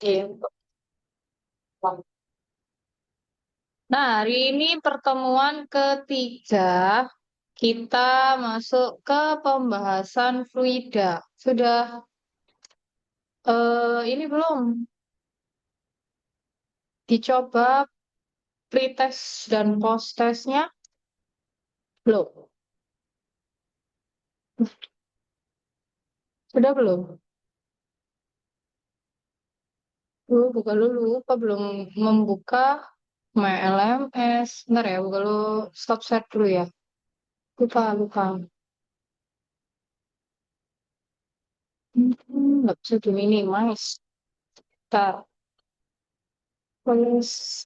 Gitu. Nah, hari ini pertemuan ketiga, kita masuk ke pembahasan fluida. Sudah ini belum dicoba pretest dan post-testnya? Belum. Sudah belum? Buka dulu. Apa belum membuka My LMS? Bentar ya, buka dulu. Stop share dulu ya. Lupa, lupa. Nggak bisa di-minimize. Bentar. Terus,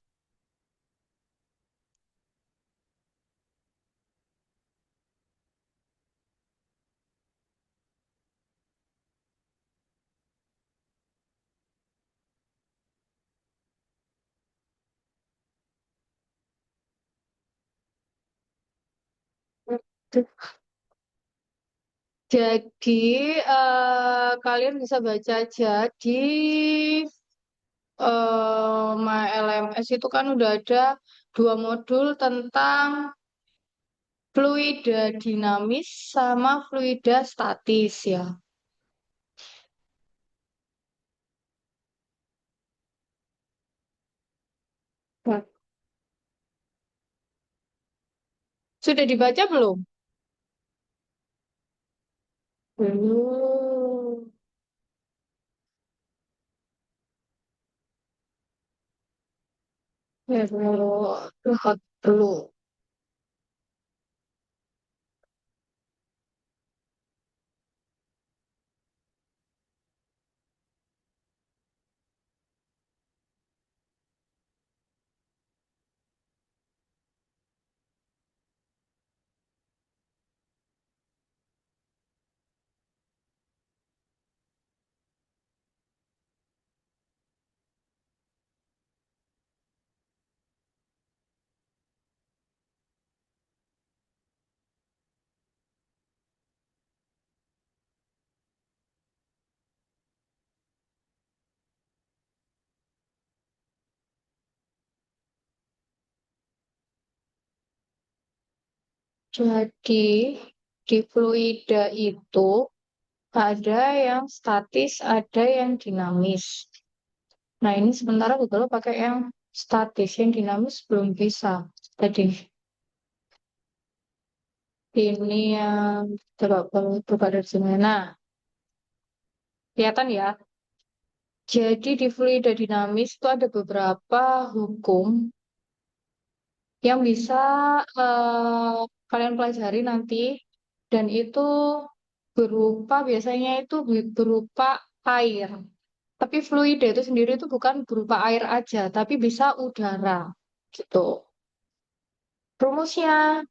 jadi, kalian bisa baca aja di LMS itu kan udah ada dua modul tentang fluida dinamis sama fluida statis ya. Nah, sudah dibaca belum? Belum. Ya, lihat dulu. Jadi, di fluida itu ada yang statis, ada yang dinamis. Nah, ini sementara Google pakai yang statis, yang dinamis belum bisa. Tadi ini yang coba buka dari sini. Nah, kelihatan ya. Jadi di fluida dinamis itu ada beberapa hukum yang bisa kalian pelajari nanti, dan itu berupa biasanya itu berupa air. Tapi fluida itu sendiri itu bukan berupa air aja, tapi bisa udara gitu. Rumusnya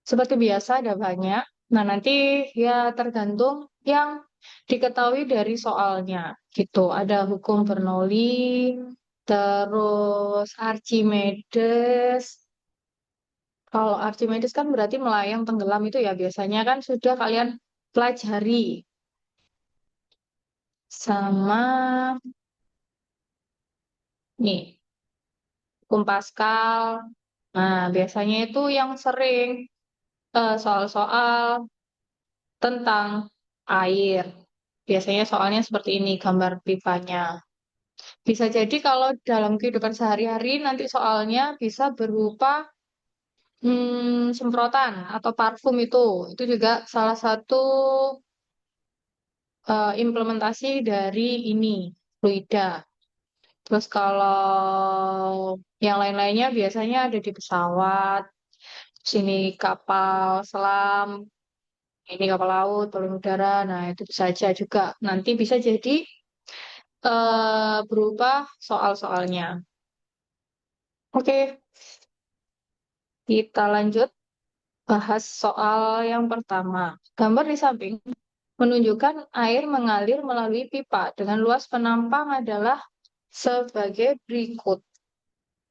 seperti biasa ada banyak. Nah, nanti ya tergantung yang diketahui dari soalnya gitu. Ada hukum Bernoulli, terus Archimedes. Kalau Archimedes kan berarti melayang tenggelam itu ya biasanya kan sudah kalian pelajari. Sama nih, hukum Pascal. Nah, biasanya itu yang sering soal-soal tentang air. Biasanya soalnya seperti ini gambar pipanya. Bisa jadi kalau dalam kehidupan sehari-hari nanti soalnya bisa berupa semprotan atau parfum itu. Itu juga salah satu implementasi dari ini, fluida. Terus kalau yang lain-lainnya biasanya ada di pesawat, sini kapal selam, ini kapal laut, balon udara. Nah, itu bisa saja juga. Nanti bisa jadi berubah soal-soalnya. Oke, kita lanjut bahas soal yang pertama. Gambar di samping menunjukkan air mengalir melalui pipa dengan luas penampang adalah sebagai berikut.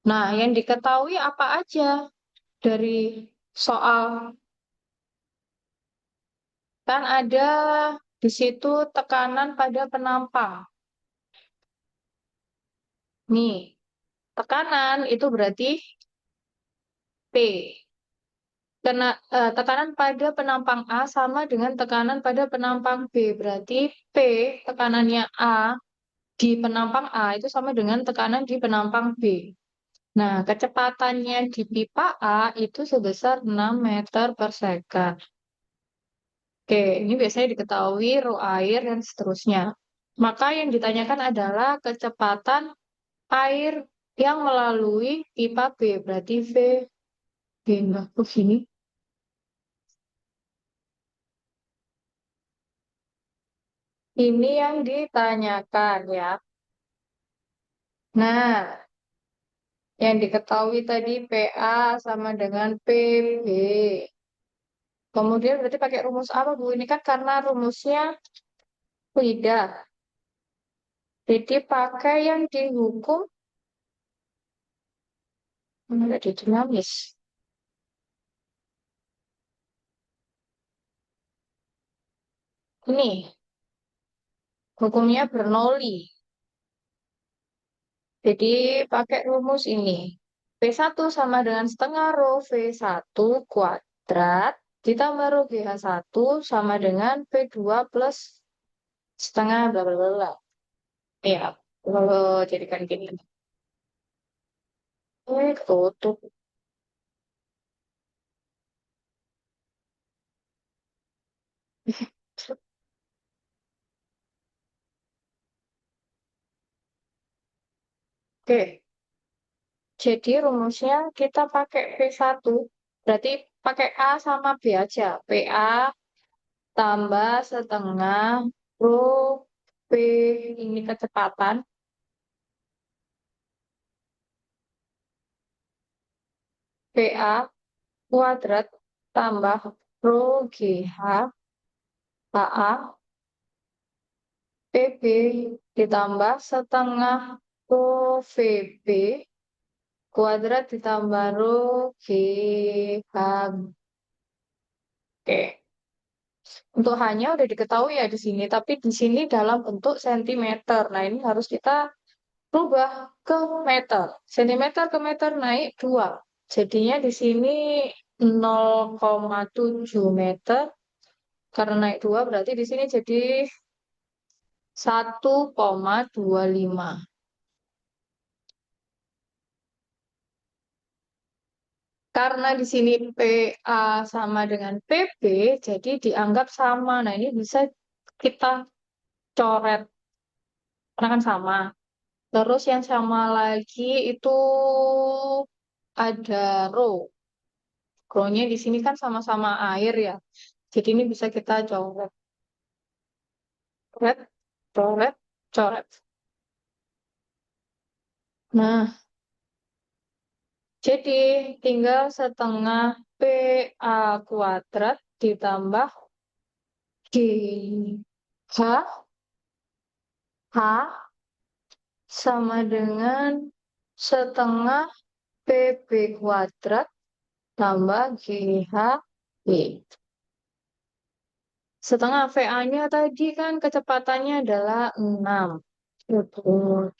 Nah, yang diketahui apa aja dari soal? Kan ada di situ tekanan pada penampang. Nih, tekanan itu berarti P. Tekanan pada penampang A sama dengan tekanan pada penampang B. Berarti P, tekanannya A di penampang A itu sama dengan tekanan di penampang B. Nah, kecepatannya di pipa A itu sebesar 6 meter per second. Oke, ini biasanya diketahui ro air dan seterusnya. Maka yang ditanyakan adalah kecepatan air yang melalui pipa B. Berarti V, B enggak, begini. Ini yang ditanyakan ya. Nah, yang diketahui tadi PA sama dengan PB. Kemudian berarti pakai rumus apa, Bu? Ini kan karena rumusnya lidah. Jadi pakai yang dihukum menurut dinamis. Ini hukumnya Bernoulli. Jadi pakai rumus ini. P1 sama dengan setengah rho V1 kuadrat ditambah rho GH1 sama dengan P2 plus setengah bla bla bla bla. Ya, kalau jadikan gini. Tutup. Oke, jadi rumusnya kita pakai P1. Berarti pakai A sama B aja. PA tambah setengah rho P ini kecepatan. PA kuadrat tambah rho GH HA PB ditambah setengah rho VB kuadrat ditambah rho GH. Oke. Untuk hanya udah diketahui ya di sini, tapi di sini dalam bentuk sentimeter. Nah, ini harus kita rubah ke meter. Sentimeter ke meter naik 2. Jadinya di sini 0,7 meter. Karena naik 2 berarti di sini jadi 1,25. Karena di sini PA sama dengan PB, jadi dianggap sama. Nah, ini bisa kita coret. Karena kan sama. Terus yang sama lagi itu ada row. Row-nya di sini kan sama-sama air ya. Jadi ini bisa kita coret, coret, coret, coret. Nah, jadi tinggal setengah PA kuadrat ditambah G H H sama dengan setengah PB kuadrat tambah GH B. Setengah VA-nya tadi kan kecepatannya adalah 6.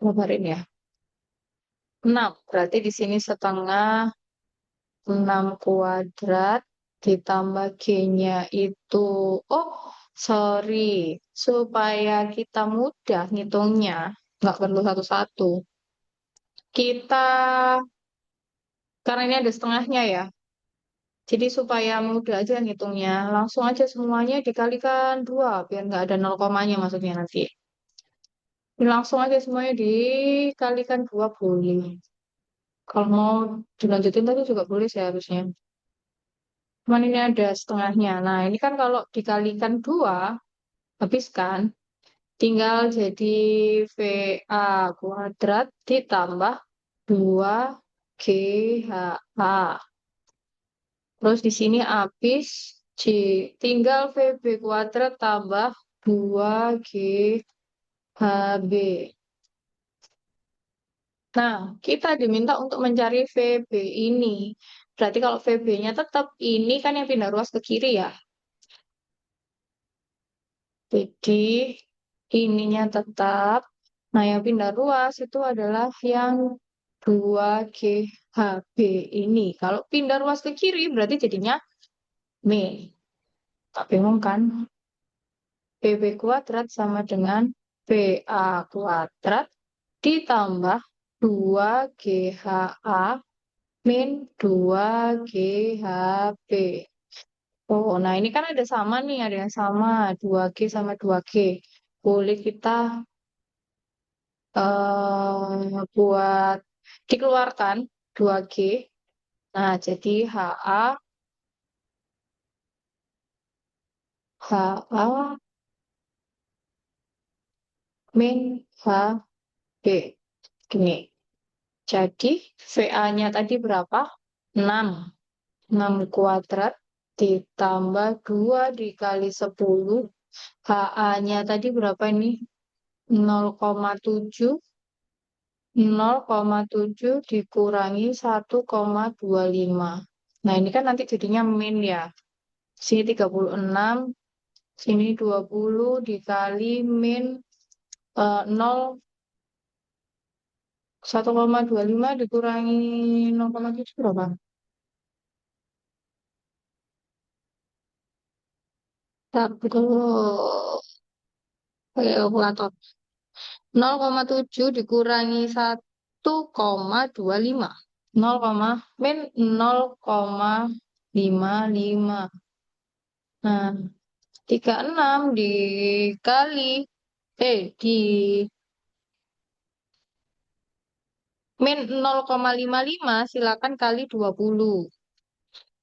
Ngabarin ya. 6. Berarti di sini setengah 6 kuadrat ditambah G-nya itu. Oh, sorry. Supaya kita mudah ngitungnya. Nggak perlu satu-satu. Kita, karena ini ada setengahnya ya. Jadi supaya mudah aja ngitungnya. Langsung aja semuanya dikalikan 2. Biar nggak ada nol komanya maksudnya nanti. Langsung aja semuanya dikalikan 2 boleh. Kalau mau dilanjutin tadi juga boleh sih harusnya. Cuman ini ada setengahnya. Nah, ini kan kalau dikalikan 2, habis kan? Tinggal jadi VA kuadrat ditambah 2GHA. Terus di sini habis J. Tinggal VB kuadrat tambah 2GHB. Nah, kita diminta untuk mencari VB ini. Berarti kalau VB-nya tetap, ini kan yang pindah ruas ke kiri ya. Jadi, ininya tetap. Nah, yang pindah ruas itu adalah yang 2GHB ini. Kalau pindah ruas ke kiri berarti jadinya min. Tak bingung kan? PB kuadrat sama dengan PA kuadrat ditambah 2GHA min 2GHB. Oh, nah ini kan ada sama nih, ada yang sama 2G sama 2G. Boleh kita buat dikeluarkan 2G. Nah, jadi HA min HB. Gini. Jadi VA-nya tadi berapa? 6. 6 kuadrat ditambah 2 dikali 10. HA-nya tadi berapa ini? 0,7. 0,7 dikurangi 1,25. Nah, ini kan nanti jadinya min ya. Sini 36, sini 20 dikali min 0, 1,25 dikurangi 0,7 berapa? Satu kalkulator. 0,7 dikurangi 1,25. 0, min 0,55. Nah, 36 dikali di min 0,55 silakan kali 20.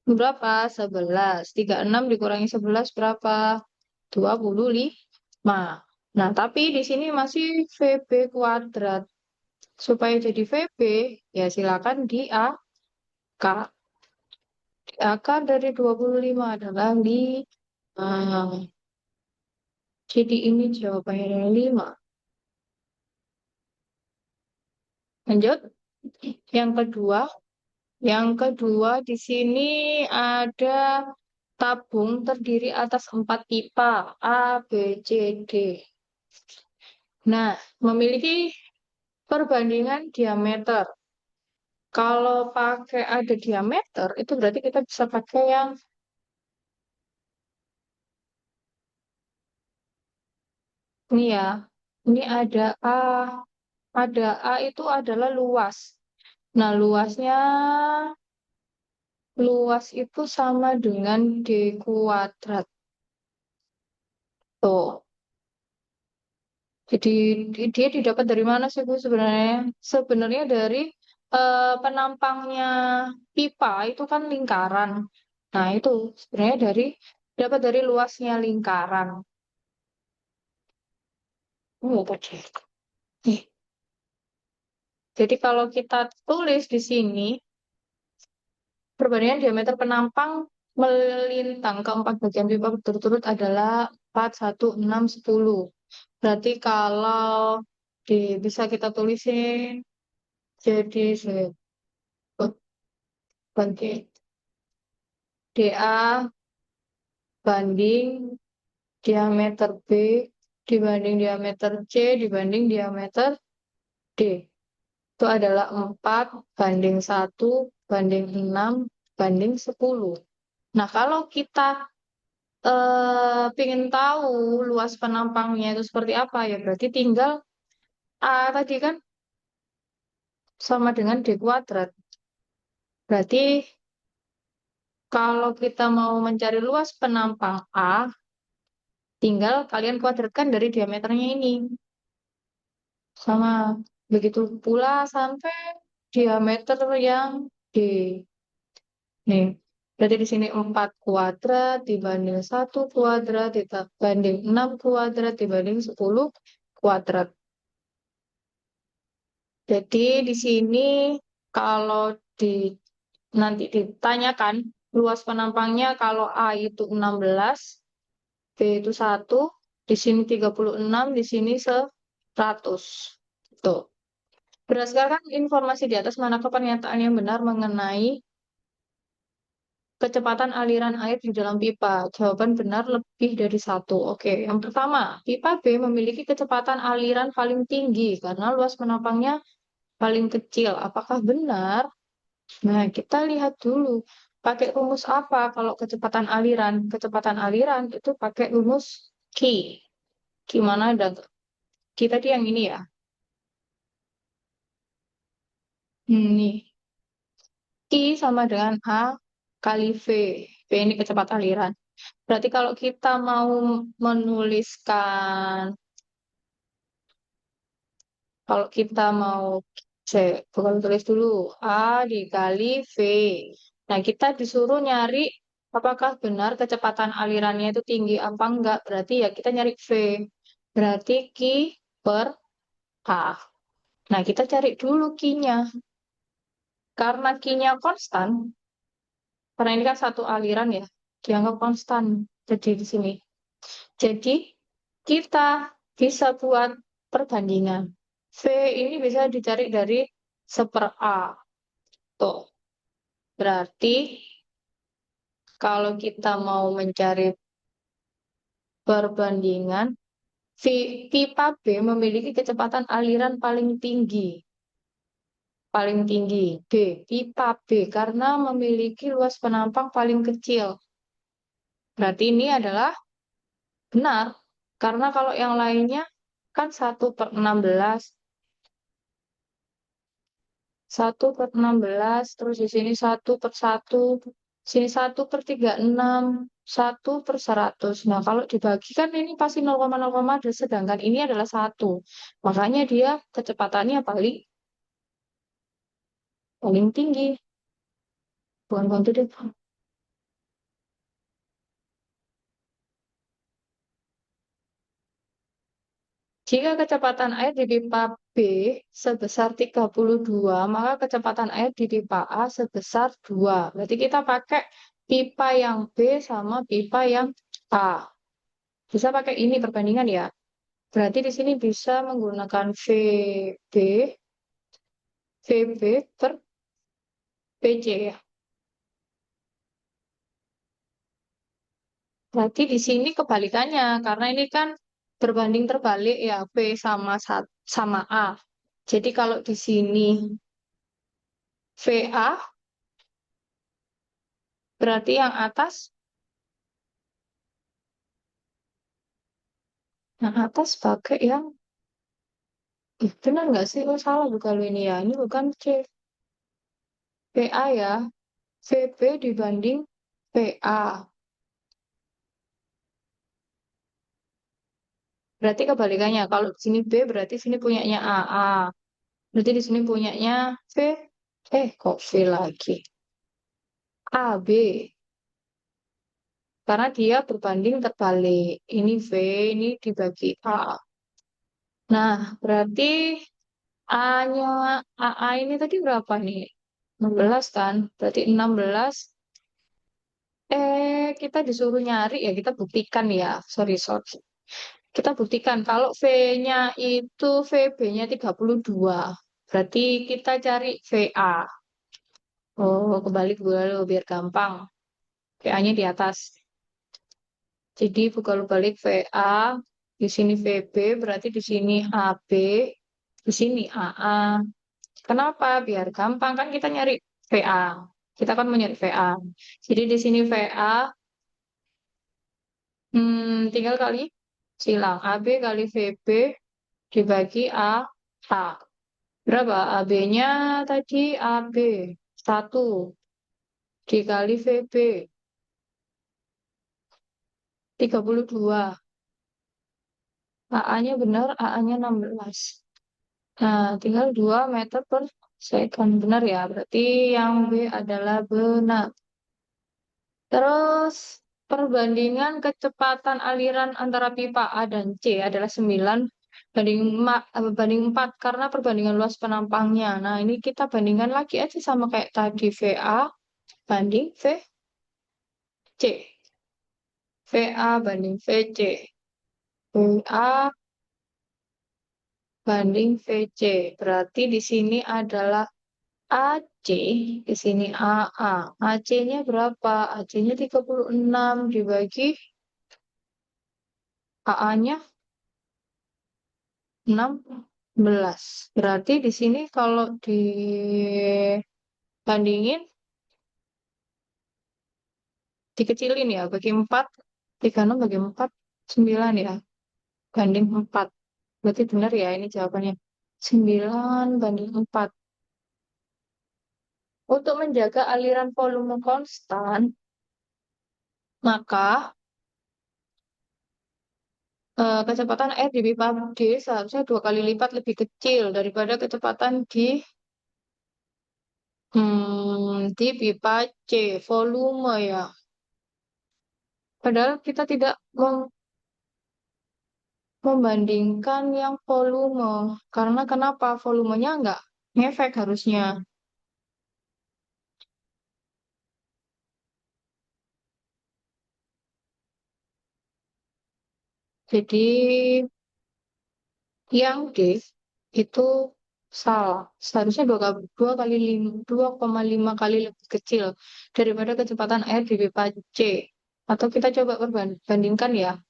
Berapa? 11. 36 dikurangi 11 berapa? 25. Nah, tapi di sini masih VB kuadrat. Supaya jadi VB, ya silakan di AK. Di AK dari 25 adalah 5. Jadi ini jawabannya adalah 5. Lanjut. Yang kedua. Yang kedua di sini ada tabung terdiri atas 4 pipa A, B, C, D. Nah, memiliki perbandingan diameter. Kalau pakai ada diameter, itu berarti kita bisa pakai yang ini ya. Ini ada A. Ada A itu adalah luas. Nah, luas itu sama dengan D kuadrat. Tuh. Jadi dia didapat dari mana sih Bu sebenarnya? Sebenarnya dari penampangnya pipa itu kan lingkaran. Nah, itu sebenarnya dapat dari luasnya lingkaran. Oh, tadi. Nih, jadi kalau kita tulis di sini, perbandingan diameter penampang melintang keempat bagian pipa berturut-turut adalah 4, 1, 6, 10. Berarti kalau bisa kita tulisin jadi banding DA banding diameter B dibanding diameter C dibanding diameter D. Itu adalah 4 banding 1 banding 6 banding 10. Nah, kalau kita ingin tahu luas penampangnya itu seperti apa ya berarti tinggal A tadi kan sama dengan D kuadrat. Berarti kalau kita mau mencari luas penampang A, tinggal kalian kuadratkan dari diameternya ini. Sama begitu pula sampai diameter yang D. Nih, berarti di sini 4 kuadrat dibanding 1 kuadrat dibanding 6 kuadrat dibanding 10 kuadrat. Jadi di sini kalau di nanti ditanyakan luas penampangnya kalau A itu 16, B itu 1, di sini 36, di sini 100. Tuh. Berdasarkan informasi di atas, manakah pernyataan yang benar mengenai kecepatan aliran air di dalam pipa? Jawaban benar lebih dari satu. Oke, yang pertama, pipa B memiliki kecepatan aliran paling tinggi karena luas penampangnya paling kecil. Apakah benar? Nah, kita lihat dulu. Pakai rumus apa kalau kecepatan aliran? Kecepatan aliran itu pakai rumus Q. Gimana dan kita tadi yang ini ya. Nih, Q sama dengan A kali V. V ini kecepatan aliran. Berarti kalau kita mau menuliskan, kalau kita mau, bukan tulis dulu, A dikali V. Nah, kita disuruh nyari apakah benar kecepatan alirannya itu tinggi apa enggak. Berarti ya kita nyari V. Berarti Q per A. Nah, kita cari dulu Q-nya. Karena Q-nya konstan, karena ini kan satu aliran ya, dianggap konstan. Jadi di sini. Jadi kita bisa buat perbandingan. V ini bisa dicari dari 1/A. Tuh. Berarti kalau kita mau mencari perbandingan, pipa B memiliki kecepatan aliran paling tinggi. Paling tinggi. B. Pipa B karena memiliki luas penampang paling kecil. Berarti ini adalah benar. Karena kalau yang lainnya kan 1/16. 1/16, terus di sini 1/1, sini 1/36, 1/100. Nah, kalau dibagikan ini pasti 0,0, sedangkan ini adalah 1. Makanya dia kecepatannya paling paling tinggi. Bukan bantu deh. Jika kecepatan air di pipa B sebesar 32, maka kecepatan air di pipa A sebesar 2. Berarti kita pakai pipa yang B sama pipa yang A. Bisa pakai ini perbandingan ya. Berarti di sini bisa menggunakan VB per PJ ya. Berarti di sini kebalikannya, karena ini kan berbanding terbalik ya, V sama sama A. Jadi kalau di sini VA, berarti yang atas pakai yang, benar nggak sih? Oh salah bukan ini ya, ini bukan C. VA ya, VB dibanding VA. Berarti kebalikannya, kalau di sini B berarti sini punyanya AA. Berarti di sini punyanya V. Kok V lagi? AB. Karena dia berbanding terbalik. Ini V, ini dibagi A. Nah, berarti A-nya, AA ini tadi berapa nih? 16 kan? Berarti 16. Kita disuruh nyari ya, kita buktikan ya. Sorry, sorry. Kita buktikan kalau V-nya itu VB-nya 32. Berarti kita cari VA. Oh, kebalik dulu biar gampang. VA-nya di atas. Jadi buka balik VA, di sini VB, berarti di sini AB, di sini AA. Kenapa? Biar gampang kan kita nyari VA. Kita kan mau nyari VA. Jadi di sini VA, tinggal kali silang. AB kali VB dibagi A. Berapa? AB-nya tadi AB. 1 dikali VB. 32. AA-nya benar, AA-nya 16. Nah, tinggal 2 meter per second. Benar ya, berarti yang B adalah benar. Terus, perbandingan kecepatan aliran antara pipa A dan C adalah 9 banding 4 karena perbandingan luas penampangnya. Nah, ini kita bandingkan lagi aja sama kayak tadi VA banding VC. VA banding VC. VA banding VC. Berarti di sini adalah AC, di sini AA. AC-nya berapa? AC-nya 36 dibagi AA-nya 16. Berarti di sini kalau dibandingin, dikecilin ya, bagi 4, 36 bagi 4, 9 ya, banding 4. Berarti benar ya ini jawabannya. 9 banding 4. Untuk menjaga aliran volume konstan, maka kecepatan air di pipa D seharusnya 2 kali lipat lebih kecil daripada kecepatan di pipa C, volume ya. Padahal kita tidak membandingkan yang volume. Karena kenapa? Volumenya nggak ngefek harusnya. Jadi yang D itu salah. Seharusnya 2,5 kali lebih kecil daripada kecepatan air di pipa C. Atau kita coba bandingkan ya.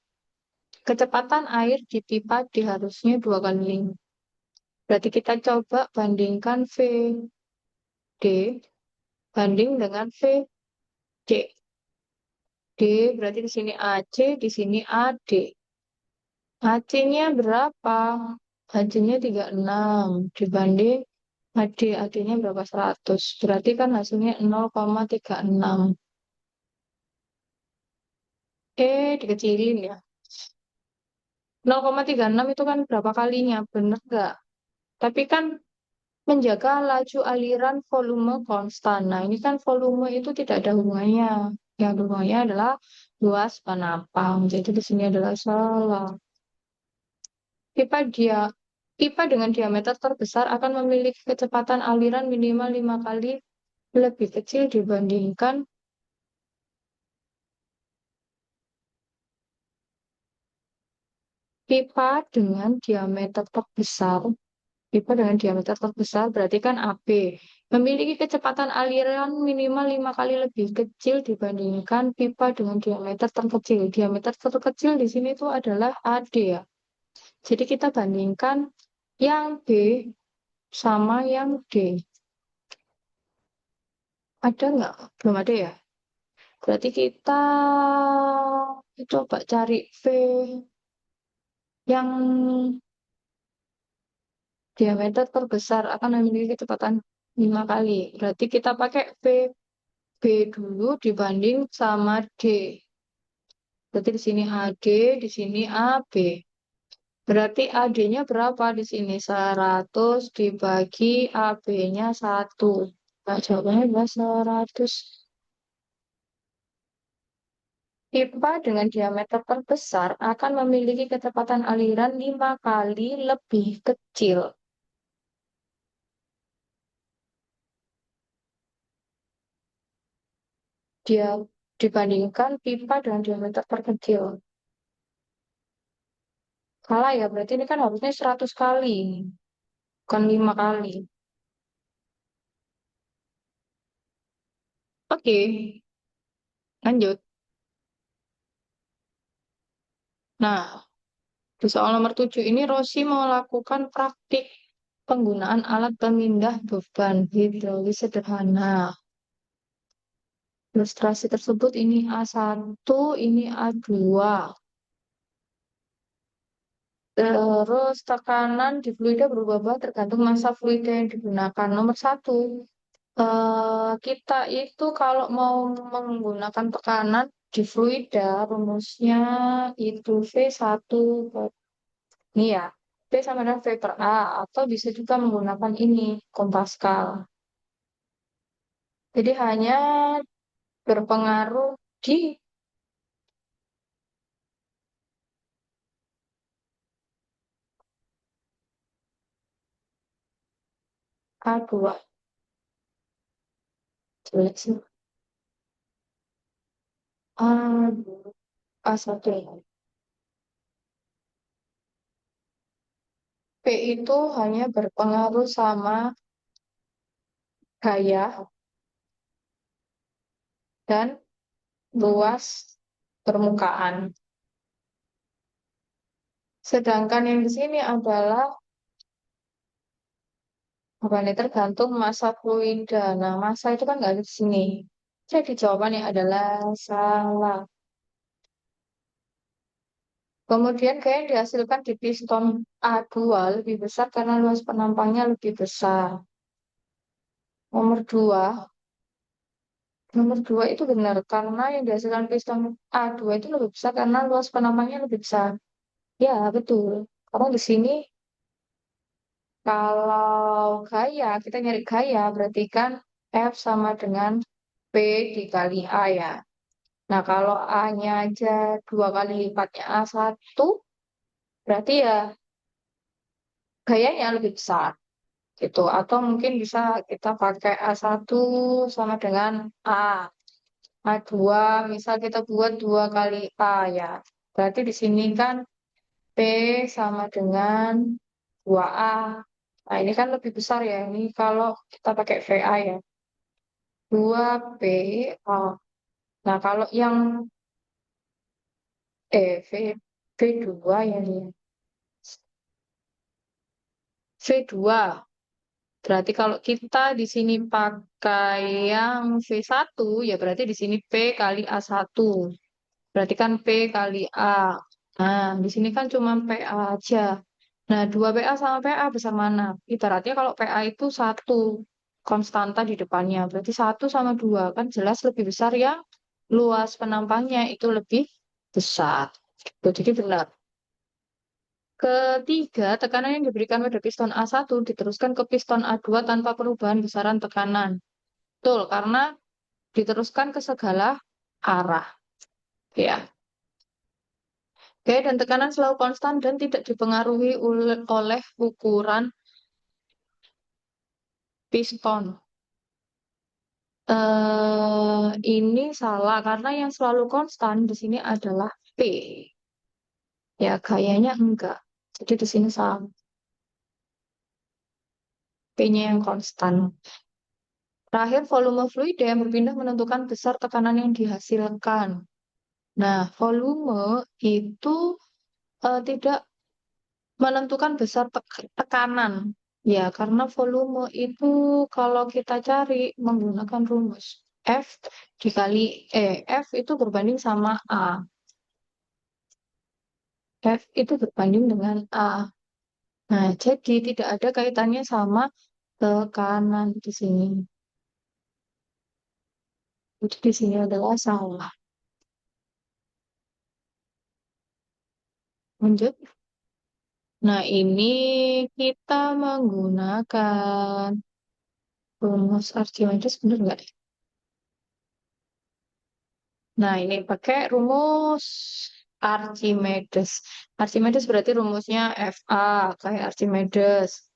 Kecepatan air di pipa D harusnya 2 kali. Berarti kita coba bandingkan VD banding dengan VC. D berarti di sini AC, di sini AD. AC-nya berapa? AC-nya 36 dibanding AD. AD-nya berapa? 100. Berarti kan hasilnya 0,36. Dikecilin ya. 0,36 itu kan berapa kalinya? Bener nggak? Tapi kan menjaga laju aliran volume konstan. Nah, ini kan volume itu tidak ada hubungannya. Yang hubungannya adalah luas panapang. Jadi di sini adalah salah. Pipa dia pipa dengan diameter terbesar akan memiliki kecepatan aliran minimal 5 kali lebih kecil dibandingkan pipa dengan diameter terbesar. Pipa dengan diameter terbesar berarti kan AB. Memiliki kecepatan aliran minimal 5 kali lebih kecil dibandingkan pipa dengan diameter terkecil. Diameter terkecil di sini itu adalah AD ya. Jadi kita bandingkan yang B sama yang D. Ada nggak? Belum ada ya. Berarti kita coba cari V yang diameter terbesar akan memiliki kecepatan 5 kali. Berarti kita pakai B dulu dibanding sama D. Berarti di sini AD, di sini AB. Berarti AD-nya berapa di sini? 100 dibagi AB-nya 1. Nah, jawabannya adalah 100. Pipa dengan diameter terbesar akan memiliki kecepatan aliran 5 kali lebih kecil. Dia dibandingkan pipa dengan diameter terkecil. Salah ya, berarti ini kan harusnya 100 kali, bukan 5 kali. Oke, lanjut. Nah, di soal nomor 7 ini Rosi melakukan praktik penggunaan alat pemindah beban hidrolis sederhana. Ilustrasi tersebut ini A1, ini A2. Terus tekanan di fluida berubah-ubah tergantung massa fluida yang digunakan. Nomor 1, kita itu kalau mau menggunakan tekanan di fluida, rumusnya itu V1 ini ya. V sama dengan V per A, atau bisa juga menggunakan ini, Pascal. Jadi hanya berpengaruh di A2. Jelek sih. A2, A1 ya. P itu hanya berpengaruh sama gaya, dan luas permukaan. Sedangkan yang di sini adalah apa nih tergantung massa fluida. Nah, massa itu kan nggak ada di sini. Jadi jawabannya adalah salah. Kemudian gaya yang dihasilkan di piston A2 lebih besar karena luas penampangnya lebih besar. Nomor dua, nomor dua itu benar karena yang dihasilkan piston A2 itu lebih besar karena luas penampangnya lebih besar. Ya, betul. Karena di sini kalau gaya, kita nyari gaya berarti kan F sama dengan P dikali A ya. Nah, kalau A-nya aja dua kali lipatnya A1, berarti ya gayanya lebih besar gitu. Atau mungkin bisa kita pakai A1 sama dengan A. A2 misal kita buat dua kali A ya. Berarti di sini kan P sama dengan 2A. Nah, ini kan lebih besar ya. Ini kalau kita pakai VA ya. 2PA. Nah, kalau yang V2 ya ini. V2. Berarti kalau kita di sini pakai yang V1 ya berarti di sini P kali A1. Berarti kan P kali A. Nah, di sini kan cuma PA aja. Nah, 2PA sama PA besar mana? Ibaratnya kalau PA itu satu konstanta di depannya. Berarti satu sama dua kan jelas lebih besar ya. Luas penampangnya itu lebih besar. Gitu. Jadi benar. Ketiga, tekanan yang diberikan pada piston A1 diteruskan ke piston A2 tanpa perubahan besaran tekanan. Betul, karena diteruskan ke segala arah. Ya. Gaya dan tekanan selalu konstan dan tidak dipengaruhi oleh ukuran piston. Ini salah karena yang selalu konstan di sini adalah P. Ya, gayanya enggak. Jadi di sini salah. P-nya yang konstan. Terakhir, volume fluida yang berpindah menentukan besar tekanan yang dihasilkan. Nah, volume itu tidak menentukan besar tekanan. Ya, karena volume itu kalau kita cari menggunakan rumus F dikali F itu berbanding sama A. F itu berbanding dengan A. Nah, jadi tidak ada kaitannya sama tekanan di sini. Jadi di sini adalah salah. Lanjut. Nah, ini kita menggunakan rumus Archimedes, benar nggak? Nah, ini pakai rumus Archimedes. Archimedes berarti rumusnya FA, kayak Archimedes.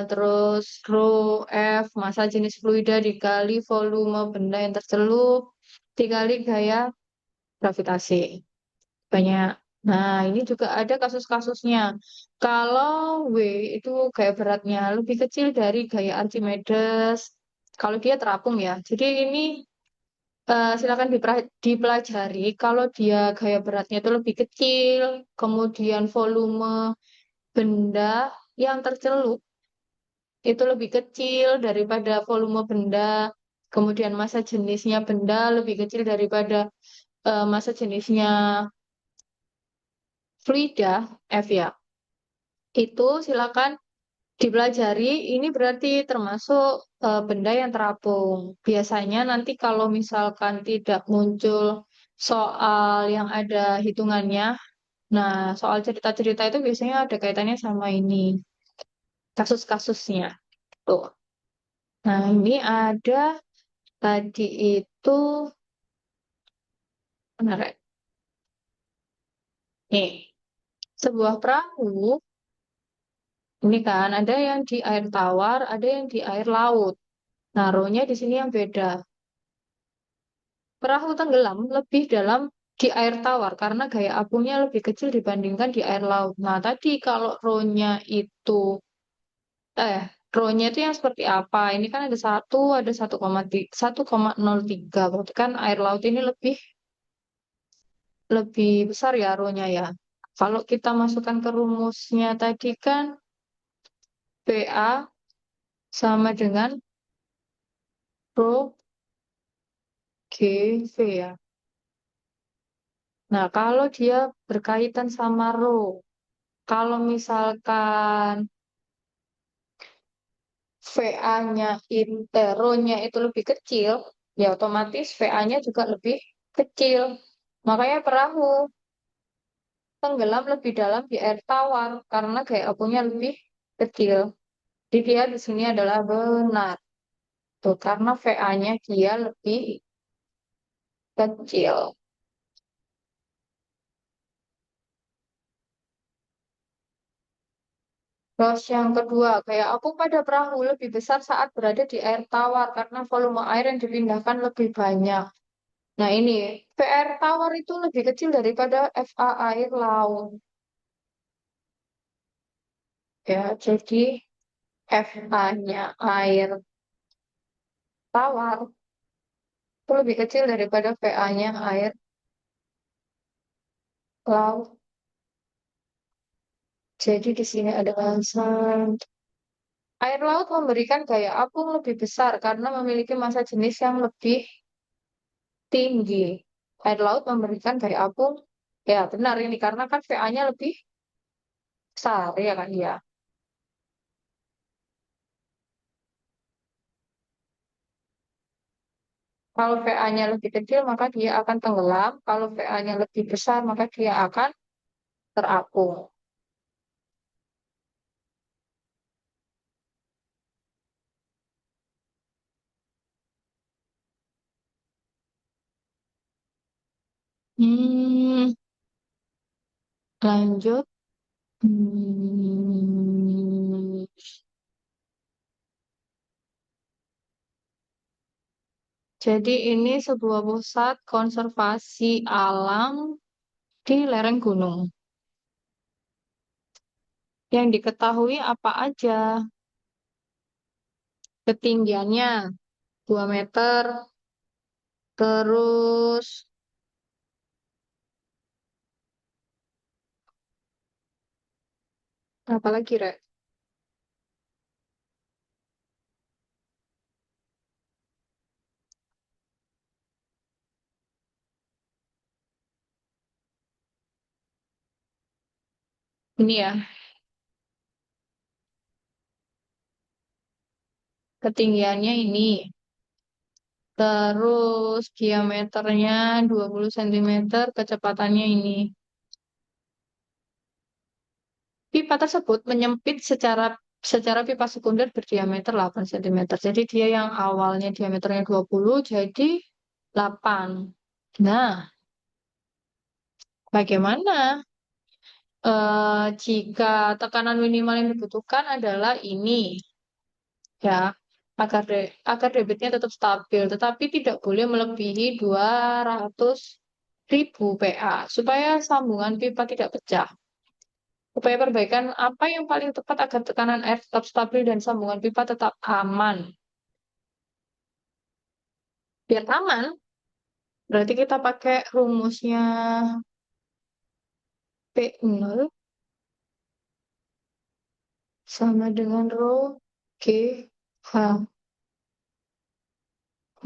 Terus rho F, massa jenis fluida dikali volume benda yang tercelup, dikali gaya gravitasi. Banyak. Nah, ini juga ada kasus-kasusnya. Kalau W itu gaya beratnya lebih kecil dari gaya Archimedes. Kalau dia terapung ya. Jadi ini silakan dipelajari kalau dia gaya beratnya itu lebih kecil, kemudian volume benda yang tercelup itu lebih kecil daripada volume benda, kemudian massa jenisnya benda lebih kecil daripada massa jenisnya fluida, F ya. Itu silakan dipelajari. Ini berarti termasuk benda yang terapung. Biasanya nanti kalau misalkan tidak muncul soal yang ada hitungannya, nah soal cerita-cerita itu biasanya ada kaitannya sama ini, kasus-kasusnya. Tuh. Nah, ini ada tadi itu benar. Nih, sebuah perahu ini kan ada yang di air tawar, ada yang di air laut. Naruhnya di sini yang beda. Perahu tenggelam lebih dalam di air tawar karena gaya apungnya lebih kecil dibandingkan di air laut. Nah, tadi kalau rho-nya itu Rho-nya itu yang seperti apa? Ini kan ada satu, ada 1,03. Berarti kan air laut ini lebih lebih besar ya rho-nya ya. Kalau kita masukkan ke rumusnya tadi kan PA sama dengan rho GV ya. Nah, kalau dia berkaitan sama rho, kalau misalkan VA-nya, rho-nya itu lebih kecil, ya otomatis VA-nya juga lebih kecil. Makanya perahu tenggelam lebih dalam di air tawar karena gaya abunya lebih kecil. Jadi dia di sini adalah benar. Tuh, karena VA-nya dia lebih kecil. Terus yang kedua, gaya apung pada perahu lebih besar saat berada di air tawar karena volume air yang dipindahkan lebih banyak. Nah ini, VR tawar itu lebih kecil daripada FA air laut. Ya, jadi FA-nya air tawar itu lebih kecil daripada VA-nya air laut. Jadi di sini ada alasan. Air laut memberikan gaya apung lebih besar karena memiliki massa jenis yang lebih tinggi. Air laut memberikan gaya apung, ya benar ini karena kan VA-nya lebih besar ya kan ya. Kalau VA-nya lebih kecil maka dia akan tenggelam. Kalau VA-nya lebih besar maka dia akan terapung. Hmm, lanjut. Hmm, jadi ini sebuah pusat konservasi alam di lereng gunung. Yang diketahui apa aja? Ketinggiannya 2 meter, terus apa lagi, Rek? Ini ya, ketinggiannya ini. Terus diameternya 20 cm, kecepatannya ini. Pipa tersebut menyempit secara secara pipa sekunder berdiameter 8 cm. Jadi dia yang awalnya diameternya 20 jadi 8. Nah, bagaimana jika tekanan minimal yang dibutuhkan adalah ini ya, agar debitnya tetap stabil, tetapi tidak boleh melebihi 200.000 PA supaya sambungan pipa tidak pecah. Upaya perbaikan apa yang paling tepat agar tekanan air tetap stabil dan sambungan pipa tetap aman? Biar aman, berarti kita pakai rumusnya P0 sama dengan rho G H.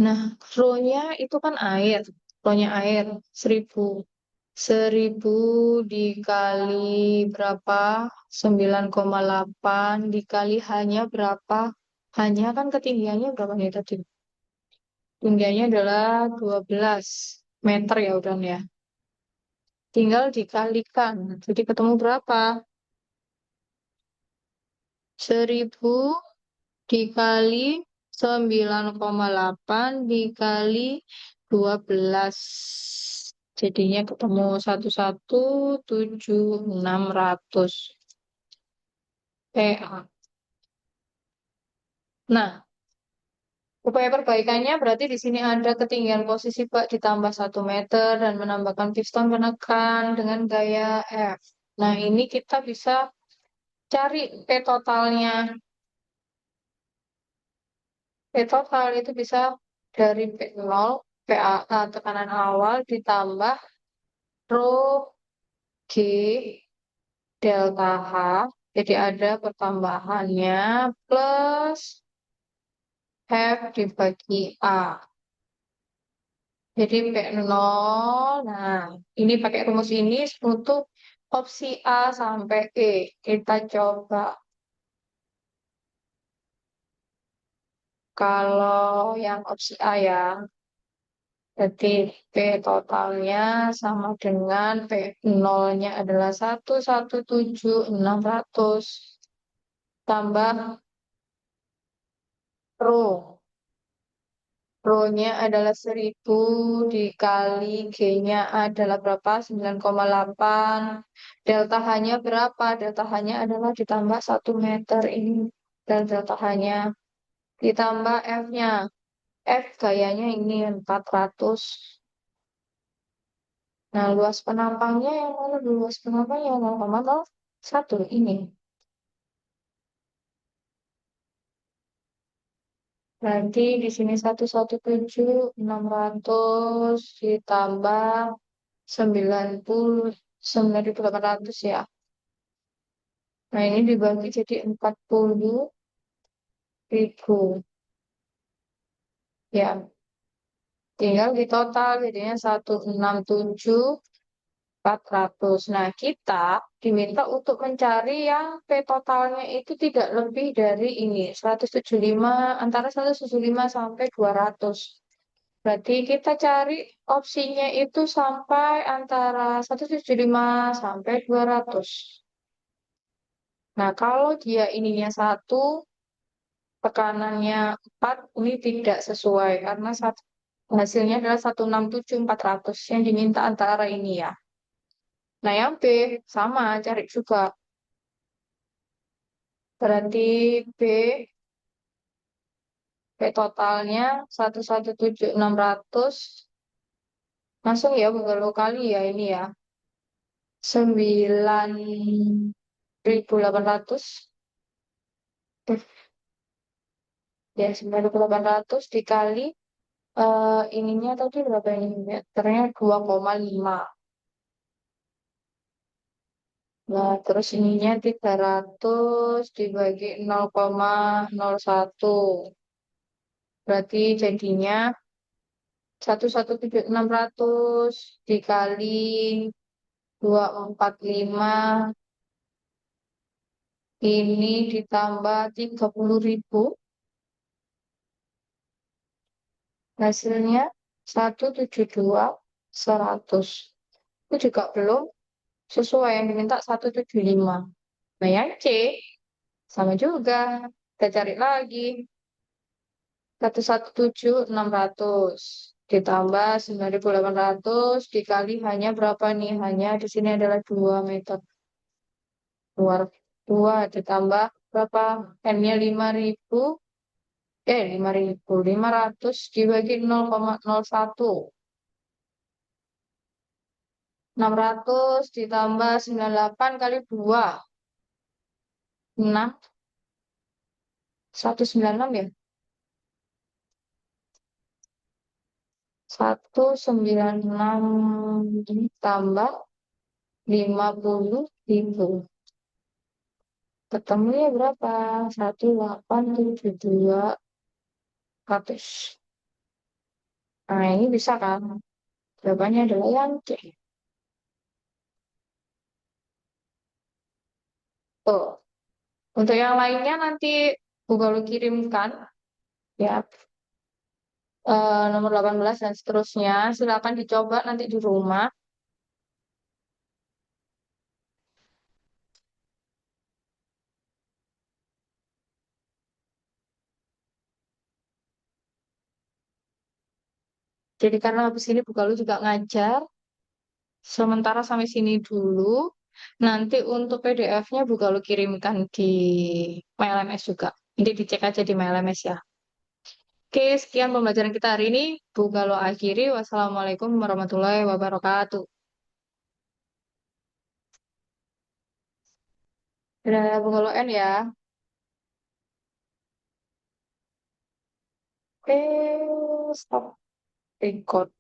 Nah, rho-nya itu kan air. Rho-nya air 1000. 1000 dikali berapa? 9,8 dikali hanya berapa? Hanya kan ketinggiannya berapa nih tadi? Tinggiannya adalah 12 meter ya udah ya. Tinggal dikalikan. Jadi ketemu berapa? 1000 dikali 9,8 dikali 12. Jadinya ketemu 117600 PA. Nah, upaya perbaikannya berarti di sini ada ketinggian posisi bak ditambah 1 meter dan menambahkan piston penekan dengan gaya F. Nah, ini kita bisa cari P totalnya. total itu bisa dari P0, PA, tekanan awal ditambah rho G delta H. Jadi ada pertambahannya plus F dibagi A. Jadi P0. Nah, ini pakai rumus ini untuk opsi A sampai E. Kita coba. Kalau yang opsi A ya, jadi P totalnya sama dengan P0-nya adalah 117.600 tambah rho. Rho-nya adalah 1000 dikali G-nya adalah berapa? 9,8. Delta H-nya berapa? Delta H-nya adalah ditambah 1 meter ini. Dan delta H-nya ditambah F-nya. F gayanya ini 400. Nah, luas penampangnya yang mana? Luas penampangnya yang 0,01 ini. Berarti di sini 117.600 ditambah 9.800 ya. Nah, ini dibagi jadi 40.000. Ya, tinggal di total jadinya 167.400. Nah, kita diminta untuk mencari yang P totalnya itu tidak lebih dari ini, 175, antara 175 sampai 200. Berarti kita cari opsinya itu sampai antara 175 sampai 200. Nah, kalau dia ininya satu, tekanannya 4, ini tidak sesuai karena hasilnya adalah 167.400 yang diminta antara ini ya. Nah, yang B sama cari juga. Berarti B, B totalnya 117.600 langsung ya beberapa kali ya ini ya. 9.800 ya 9.800 dikali ininya tadi berapa ini meternya 2,5. Nah, terus ininya 300 dibagi 0,01. Berarti jadinya 117.600 dikali 245 ini ditambah 30.000. Hasilnya 172.100. Itu juga belum sesuai yang diminta 175. Nah, yang C sama juga. Kita cari lagi. 117.600 ditambah 9.800 dikali hanya berapa nih? Hanya di sini adalah 2 meter. Luar 2 ditambah berapa? N-nya 5.000. 5.500 dibagi 0,01. 600 ditambah 98 kali 2. 6. 196 ya? 196 ditambah 50.000. Ketemunya berapa? 1.872.100. Nah, ini bisa kan? Jawabannya adalah yang C. Tuh. Untuk yang lainnya nanti Google kirimkan ya nomor 18 dan seterusnya. Silakan dicoba nanti di rumah. Jadi karena habis ini Bukalu juga ngajar, sementara sampai sini dulu. Nanti untuk PDF-nya Bukalu kirimkan di MyLMS juga. Nanti dicek aja di MyLMS ya. Oke, sekian pembelajaran kita hari ini. Bukalu akhiri. Wassalamualaikum warahmatullahi wabarakatuh. Dadah, Bukalu N ya. Stop record.